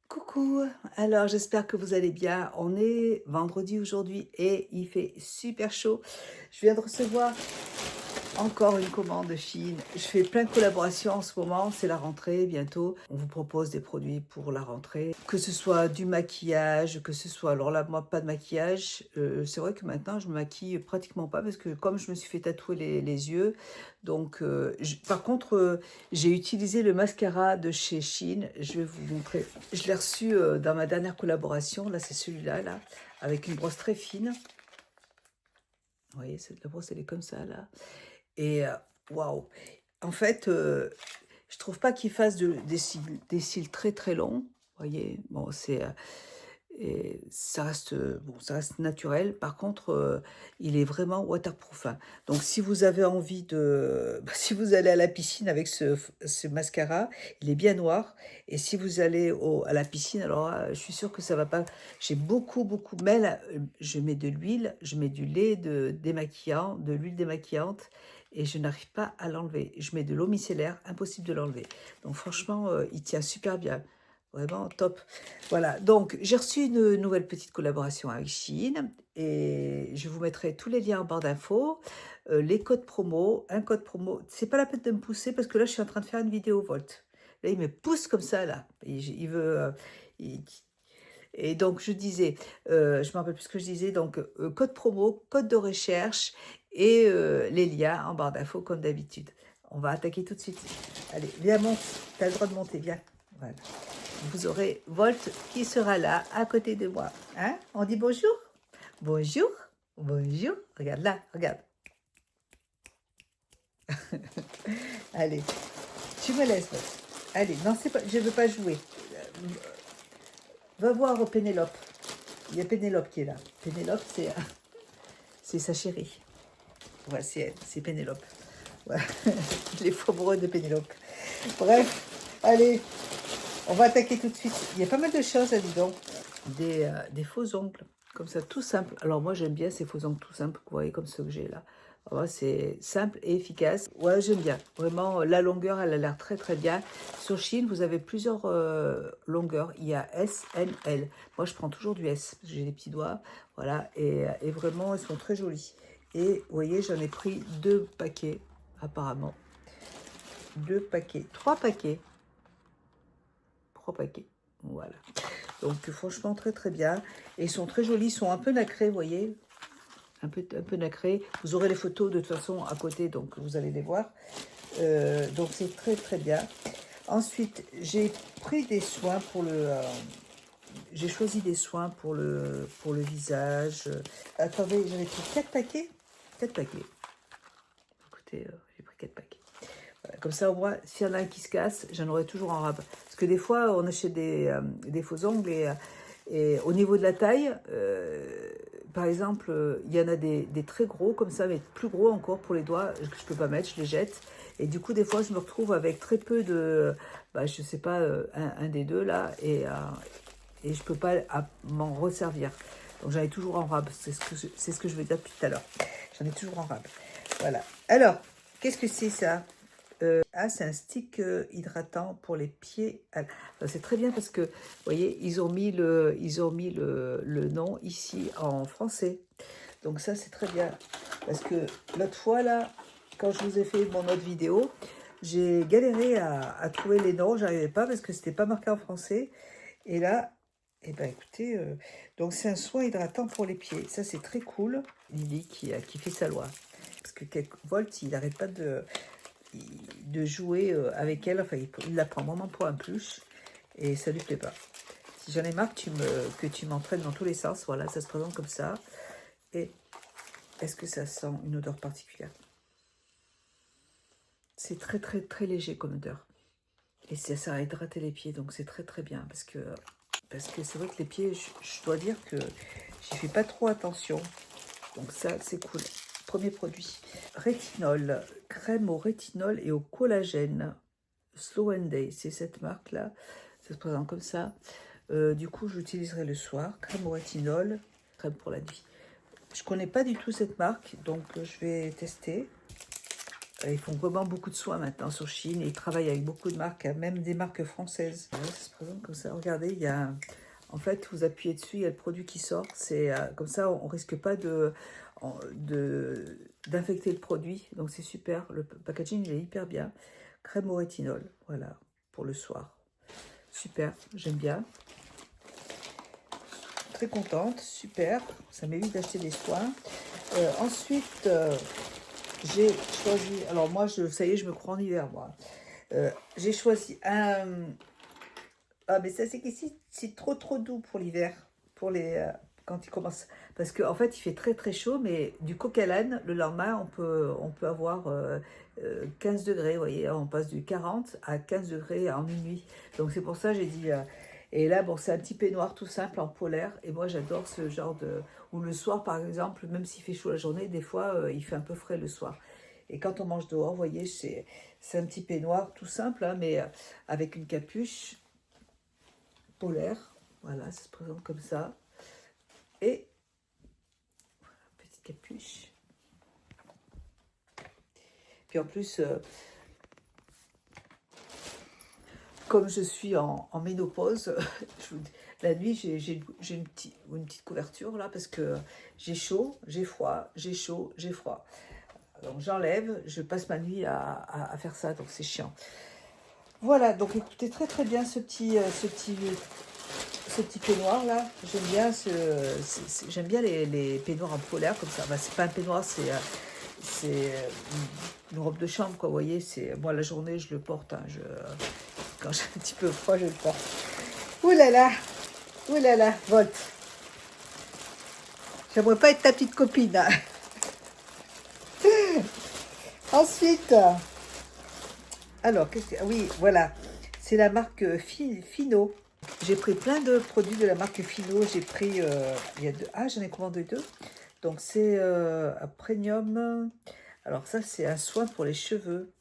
Coucou, alors j'espère que vous allez bien. On est vendredi aujourd'hui et il fait super chaud. Je viens de recevoir encore une commande de Chine. Je fais plein de collaborations en ce moment, c'est la rentrée bientôt. On vous propose des produits pour la rentrée, que ce soit du maquillage, que ce soit, alors là, moi, pas de maquillage. C'est vrai que maintenant, je me maquille pratiquement pas parce que comme je me suis fait tatouer les yeux, donc par contre, j'ai utilisé le mascara de chez Chine. Je vais vous montrer. Je l'ai reçu dans ma dernière collaboration. Là, c'est celui-là, là, avec une brosse très fine. Vous voyez, la brosse, elle est comme ça, là. Et waouh! En fait, je trouve pas qu'il fasse des cils très très longs. Vous voyez, bon, et ça reste, bon, ça reste naturel. Par contre, il est vraiment waterproof, hein. Donc, si vous avez envie de, si vous allez à la piscine avec ce mascara, il est bien noir. Et si vous allez à la piscine, alors là, je suis sûre que ça va pas. J'ai beaucoup, mais là, je mets de l'huile, je mets du lait démaquillant, de l'huile démaquillante. Et je n'arrive pas à l'enlever. Je mets de l'eau micellaire, impossible de l'enlever. Donc franchement, il tient super bien. Vraiment top. Voilà, donc j'ai reçu une nouvelle petite collaboration avec Shein et je vous mettrai tous les liens en barre d'infos, les codes promo, un code promo. C'est pas la peine de me pousser parce que là je suis en train de faire une vidéo Volt. Là il me pousse comme ça là. Il veut. Il- et donc je disais, je me rappelle plus ce que je disais, donc code promo, code de recherche et les liens en barre d'infos comme d'habitude. On va attaquer tout de suite. Allez, viens monte, tu as le droit de monter, viens. Voilà. Vous aurez Volt qui sera là, à côté de moi. Hein? On dit bonjour? Bonjour? Bonjour? Regarde là, regarde. Allez, tu me laisses, Volt. Allez, non, c'est pas, je ne veux pas jouer. Va voir Pénélope. Il y a Pénélope qui est là. Pénélope, c'est sa chérie. Ouais, c'est elle, c'est Pénélope. Ouais. Les faux amoureux de Pénélope. Bref, allez, on va attaquer tout de suite. Il y a pas mal de choses, là, dis donc. Des faux ongles, comme ça, tout simple. Alors moi, j'aime bien ces faux ongles tout simples, vous voyez, comme ceux que j'ai là. Alors, c'est simple et efficace. Ouais, j'aime bien. Vraiment, la longueur, elle a l'air très très bien. Sur Chine, vous avez plusieurs longueurs. Il y a S, M, L. Moi, je prends toujours du S, parce que j'ai des petits doigts. Voilà, et vraiment, elles sont très jolies. Et vous voyez, j'en ai pris 2 paquets, apparemment. 2 paquets, 3 paquets. 3 paquets. Voilà. Donc franchement très très bien. Et ils sont très jolis, ils sont un peu nacrés, vous voyez. Un peu nacrés. Vous aurez les photos de toute façon à côté, donc vous allez les voir. Donc c'est très très bien. Ensuite, j'ai pris des soins pour j'ai choisi des soins pour le visage. Attendez, j'avais pris 4 paquets. 4 paquets. Écoutez, j'ai pris 4 paquets. Voilà, comme ça, au moins, s'il y en a un qui se casse, j'en aurai toujours en rab. Parce que des fois, on achète des faux ongles et au niveau de la taille, par exemple, il y en a des très gros comme ça, mais plus gros encore pour les doigts, que je ne peux pas mettre, je les jette. Et du coup, des fois, je me retrouve avec très peu de, je sais pas, un des deux là, et je ne peux pas m'en resservir. Donc j'en ai toujours en rab, c'est ce que je veux dire depuis tout à l'heure. J'en ai toujours en rab. Voilà. Alors, qu'est-ce que c'est ça? C'est un stick hydratant pour les pieds. C'est très bien parce que, vous voyez, ils ont mis le nom ici en français. Donc ça, c'est très bien. Parce que l'autre fois, là, quand je vous ai fait mon autre vidéo, j'ai galéré à trouver les noms. J'arrivais pas parce que c'était pas marqué en français. Et là, eh ben, écoutez, donc c'est un soin hydratant pour les pieds. Ça, c'est très cool. Lily qui fait sa loi. Parce que Volt, il n'arrête pas de jouer avec elle. Enfin, il la prend vraiment pour un pluche et ça lui plaît pas. Si j'en ai marre que tu m'entraînes dans tous les sens, voilà, ça se présente comme ça. Et est-ce que ça sent une odeur particulière? C'est très très très léger comme odeur. Et ça sert à hydrater les pieds, donc c'est très très bien parce que c'est vrai que les pieds, je dois dire que j'y fais pas trop attention. Donc ça, c'est cool. Premier produit. Rétinol. Crème au rétinol et au collagène. Slow and Day, c'est cette marque-là. Ça se présente comme ça. Du coup, j'utiliserai le soir. Crème au rétinol, crème pour la nuit. Je connais pas du tout cette marque, donc je vais tester. Ils font vraiment beaucoup de soins maintenant sur Chine et ils travaillent avec beaucoup de marques, même des marques françaises. Ouais, ça se présente comme ça. Regardez, il y a... En fait, vous appuyez dessus, il y a le produit qui sort. C'est comme ça, on risque pas d'infecter le produit. Donc c'est super. Le packaging, il est hyper bien. Crème au rétinol, voilà, pour le soir. Super, j'aime bien. Très contente, super. Ça m'évite d'acheter des soins. Ensuite, j'ai choisi... Alors moi, ça y est, je me crois en hiver, moi. J'ai choisi un... Ah, mais ça, c'est qu'ici, c'est trop doux pour l'hiver, pour quand il commence. Parce qu'en fait, il fait très chaud, mais du coq à l'âne, le lendemain, on peut avoir 15 degrés, vous voyez, on passe du 40 à 15 degrés en minuit. Donc c'est pour ça que j'ai dit... et là, bon, c'est un petit peignoir tout simple en polaire, et moi, j'adore ce genre de... Ou le soir, par exemple, même s'il fait chaud la journée, des fois, il fait un peu frais le soir. Et quand on mange dehors, vous voyez, c'est un petit peignoir tout simple, hein, mais avec une capuche polaire, voilà, ça se présente comme ça, et petite capuche. Puis en plus, comme je suis en ménopause, la nuit j'ai une petite couverture là parce que j'ai chaud, j'ai froid, j'ai chaud, j'ai froid. Donc j'enlève, je passe ma nuit à faire ça, donc c'est chiant. Voilà, donc écoutez très bien ce petit peignoir là. J'aime bien j'aime bien les peignoirs en polaire comme ça. Bah, c'est pas un peignoir, c'est une robe de chambre quoi. Vous voyez, moi la journée je le porte. Hein, quand j'ai un petit peu froid, je le porte. Ouh là là, Volt. J'aimerais pas être ta petite copine. Hein. Ensuite, alors oui, voilà, c'est la marque Fino. J'ai pris plein de produits de la marque Fino. J'ai pris, il y a deux. Ah, j'en ai commandé deux. Donc c'est un premium. Alors ça, c'est un soin pour les cheveux.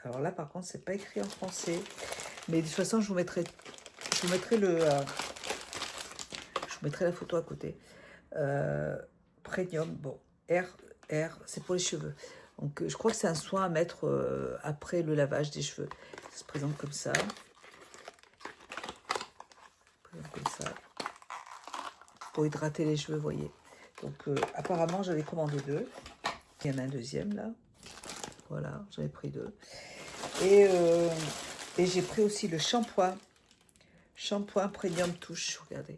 Alors là, par contre, c'est pas écrit en français. Mais de toute façon, je vous mettrai la photo à côté. Premium, bon, R, c'est pour les cheveux. Donc je crois que c'est un soin à mettre après le lavage des cheveux. Ça se présente comme ça. Pour hydrater les cheveux, vous voyez. Donc apparemment j'avais commandé deux. Il y en a un deuxième là. Voilà, j'en ai pris deux. Et j'ai pris aussi le shampoing. Shampoing Premium Touche, regardez.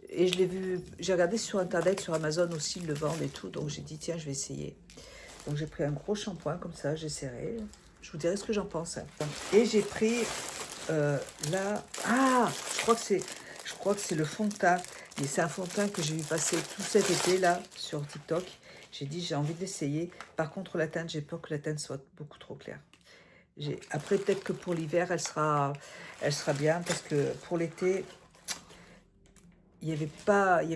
Et je l'ai vu, j'ai regardé sur internet, sur Amazon aussi, ils le vendent et tout. Donc j'ai dit tiens, je vais essayer. Donc j'ai pris un gros shampoing comme ça, j'ai serré. Je vous dirai ce que j'en pense. Hein. Et j'ai pris là... Ah, je crois que c'est le fond de teint. Mais c'est un fond de teint que j'ai vu passer tout cet été là sur TikTok. J'ai dit j'ai envie d'essayer. Par contre la teinte, j'ai peur que la teinte soit beaucoup trop claire. Après peut-être que pour l'hiver elle sera bien parce que pour l'été il n'y avait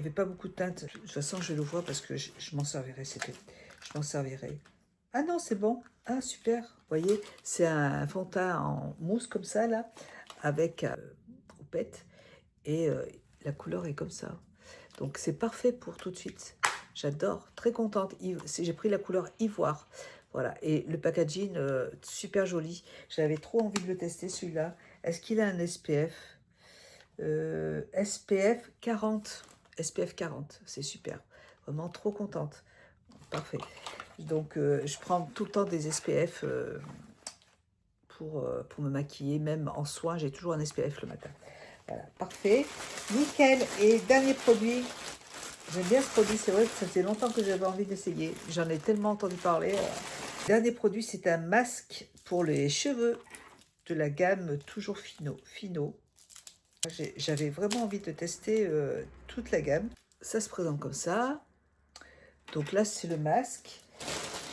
pas beaucoup de teinte. De toute façon je le vois parce que je m'en servirai c'était. Je m'en servirai. Ah non c'est bon. Ah super. Vous voyez c'est un fond de teint en mousse comme ça là avec houppette et la couleur est comme ça. Donc c'est parfait pour tout de suite. J'adore, très contente. J'ai pris la couleur ivoire. Voilà, et le packaging, super joli. J'avais trop envie de le tester celui-là. Est-ce qu'il a un SPF SPF 40. SPF 40, c'est super. Vraiment trop contente. Parfait. Donc je prends tout le temps des SPF pour me maquiller. Même en soins, j'ai toujours un SPF le matin. Voilà, parfait. Nickel. Et dernier produit. J'aime bien ce produit, c'est vrai que ça faisait longtemps que j'avais envie d'essayer. J'en ai tellement entendu parler. Dernier produit, c'est un masque pour les cheveux de la gamme Toujours Fino. J'avais vraiment envie de tester toute la gamme. Ça se présente comme ça. Donc là, c'est le masque.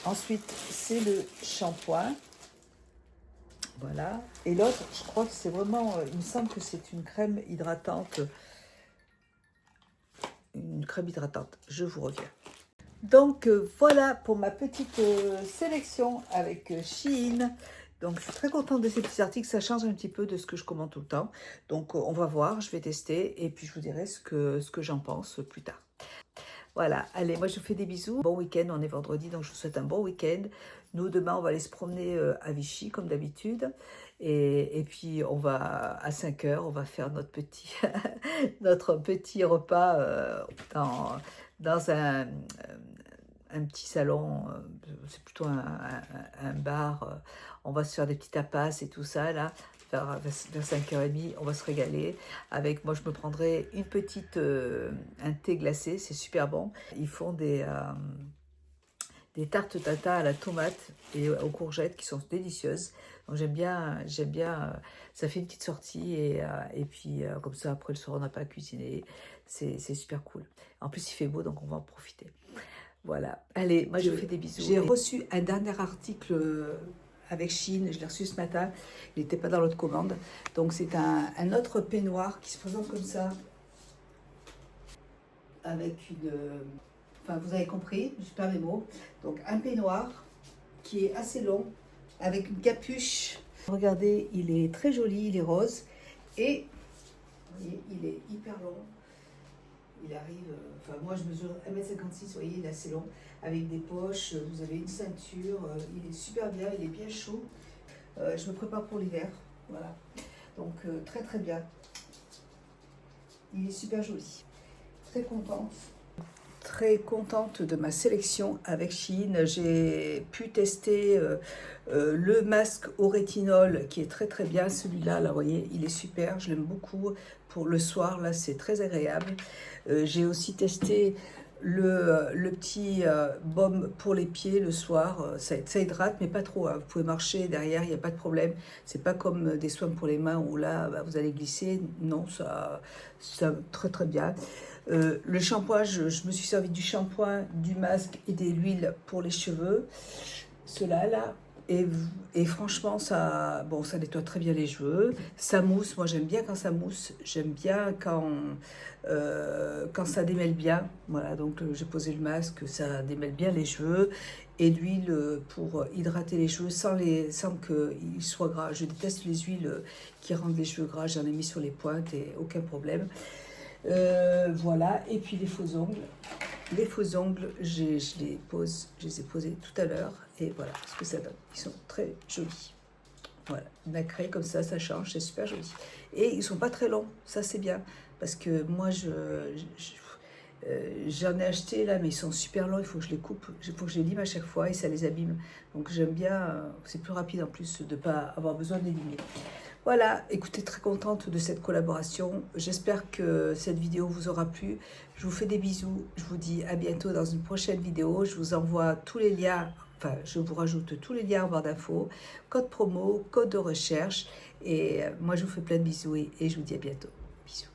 Ensuite, c'est le shampoing. Voilà. Et l'autre, je crois que c'est vraiment... il me semble que c'est une crème hydratante. Je vous reviens. Donc voilà pour ma petite sélection avec Shein. Donc je suis très contente de ces petits articles, ça change un petit peu de ce que je commande tout le temps. Donc on va voir, je vais tester et puis je vous dirai ce que j'en pense plus tard. Voilà, allez, moi je vous fais des bisous. Bon week-end, on est vendredi, donc je vous souhaite un bon week-end. Nous, demain, on va aller se promener à Vichy, comme d'habitude. Et puis, on va à 5 heures, on va faire notre petit, notre petit repas dans un petit salon. C'est plutôt un bar. On va se faire des petits tapas et tout ça, là. Vers 5h30, on va se régaler. Avec, moi, je me prendrai une petite, un thé glacé, c'est super bon. Ils font des tartes tatin à la tomate et aux courgettes qui sont délicieuses. Donc j'aime bien, ça fait une petite sortie et puis comme ça après le soir on n'a pas à cuisiner. C'est super cool. En plus il fait beau donc on va en profiter. Voilà, allez, moi je vous fais des bisous. J'ai reçu un dernier article avec Shein, je l'ai reçu ce matin, il n'était pas dans l'autre commande. Donc c'est un autre peignoir qui se présente comme ça, avec une... Enfin vous avez compris, je perds mes mots. Donc un peignoir qui est assez long, avec une capuche. Regardez, il est très joli, il est rose. Et vous voyez, il est hyper long. Il arrive, enfin moi je mesure 1m56, vous voyez, il est assez long, avec des poches, vous avez une ceinture, il est super bien, il est bien chaud. Je me prépare pour l'hiver, voilà. Donc très très bien. Il est super joli. Très contente. Très contente de ma sélection avec Shein. J'ai pu tester le masque au rétinol qui est très très bien. Celui-là, là, vous voyez, il est super. Je l'aime beaucoup pour le soir. Là, c'est très agréable. J'ai aussi testé le petit baume pour les pieds le soir. Ça hydrate, mais pas trop, hein. Vous pouvez marcher derrière, il n'y a pas de problème. C'est pas comme des soins pour les mains où là, bah, vous allez glisser. Non, ça très très bien. Le shampoing, je me suis servi du shampoing, du masque et de l'huile pour les cheveux. Cela là. Et franchement, bon, ça nettoie très bien les cheveux. Ça mousse, moi j'aime bien quand ça mousse. J'aime bien quand ça démêle bien. Voilà, donc j'ai posé le masque, ça démêle bien les cheveux. Et l'huile pour hydrater les cheveux sans qu'ils soient gras. Je déteste les huiles qui rendent les cheveux gras. J'en ai mis sur les pointes et aucun problème. Voilà, et puis les faux ongles. Les faux ongles, je les ai posés tout à l'heure et voilà ce que ça donne. Ils sont très jolis. Voilà, nacré comme ça change, c'est super joli. Et ils sont pas très longs, ça c'est bien. Parce que moi, j'en ai acheté là, mais ils sont super longs, il faut que je les coupe, il faut que je les lime à chaque fois et ça les abîme. Donc j'aime bien, c'est plus rapide en plus de ne pas avoir besoin de les limer. Voilà, écoutez, très contente de cette collaboration. J'espère que cette vidéo vous aura plu. Je vous fais des bisous. Je vous dis à bientôt dans une prochaine vidéo. Je vous envoie tous les liens, enfin, je vous rajoute tous les liens en barre d'infos, code promo, code de recherche. Et moi, je vous fais plein de bisous et je vous dis à bientôt. Bisous.